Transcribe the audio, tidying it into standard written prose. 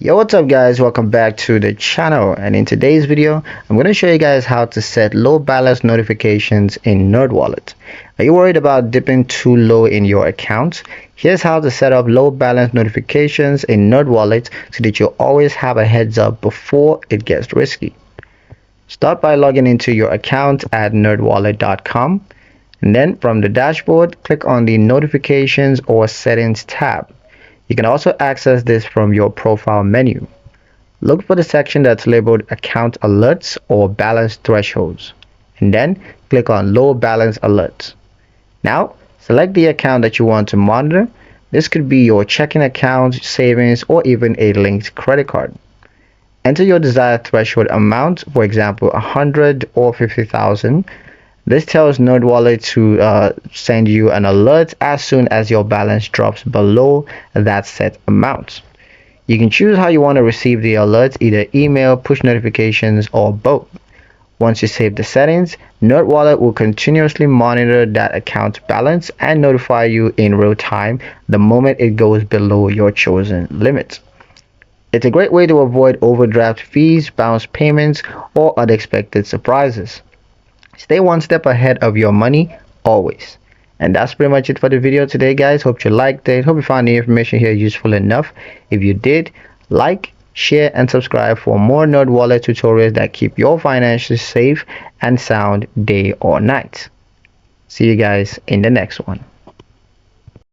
Yo, what's up guys? Welcome back to the channel, and in today's video I'm going to show you guys how to set low balance notifications in Nerdwallet. Are you worried about dipping too low in your account? Here's how to set up low balance notifications in Nerdwallet so that you always have a heads up before it gets risky. Start by logging into your account at nerdwallet.com, and then from the dashboard click on the notifications or settings tab. You can also access this from your profile menu. Look for the section that's labeled Account Alerts or Balance Thresholds, and then click on Low Balance Alerts. Now, select the account that you want to monitor. This could be your checking account, savings, or even a linked credit card. Enter your desired threshold amount, for example, 100 or 50,000. This tells Nerdwallet to send you an alert as soon as your balance drops below that set amount. You can choose how you want to receive the alerts, either email, push notifications, or both. Once you save the settings, Nerdwallet will continuously monitor that account balance and notify you in real time the moment it goes below your chosen limit. It's a great way to avoid overdraft fees, bounce payments, or unexpected surprises. Stay one step ahead of your money always. And that's pretty much it for the video today, guys. Hope you liked it. Hope you found the information here useful enough. If you did, like, share, and subscribe for more Nerdwallet tutorials that keep your finances safe and sound day or night. See you guys in the next one.